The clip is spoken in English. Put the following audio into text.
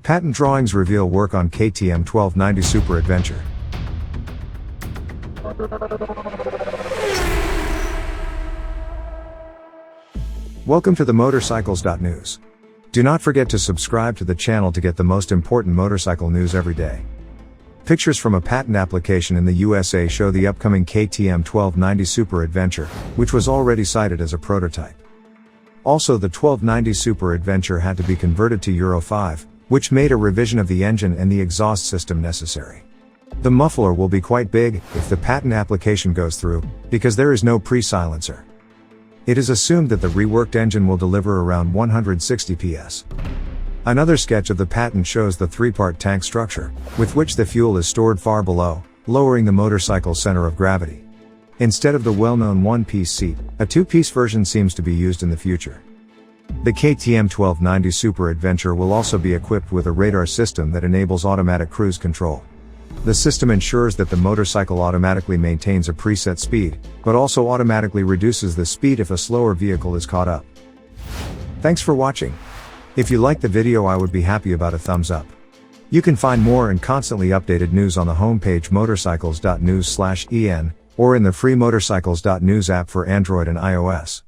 Patent drawings reveal work on KTM 1290 Super Adventure. Welcome to the MOTORCYCLES.NEWS. Do not forget to subscribe to the channel to get the most important motorcycle news every day. Pictures from a patent application in the USA show the upcoming KTM 1290 Super Adventure, which was already cited as a prototype. Also, the 1290 Super Adventure had to be converted to Euro 5, which made a revision of the engine and the exhaust system necessary. The muffler will be quite big, if the patent application goes through, because there is no pre-silencer. It is assumed that the reworked engine will deliver around 160 PS. Another sketch of the patent shows the three-part tank structure, with which the fuel is stored far below, lowering the motorcycle's center of gravity. Instead of the well-known one-piece seat, a two-piece version seems to be used in the future. The KTM 1290 Super Adventure will also be equipped with a radar system that enables automatic cruise control. The system ensures that the motorcycle automatically maintains a preset speed, but also automatically reduces the speed if a slower vehicle is caught up. Thanks for watching. If you liked the video, I would be happy about a thumbs up. You can find more and constantly updated news on the homepage motorcycles.news/en, or in the free motorcycles.news app for Android and iOS.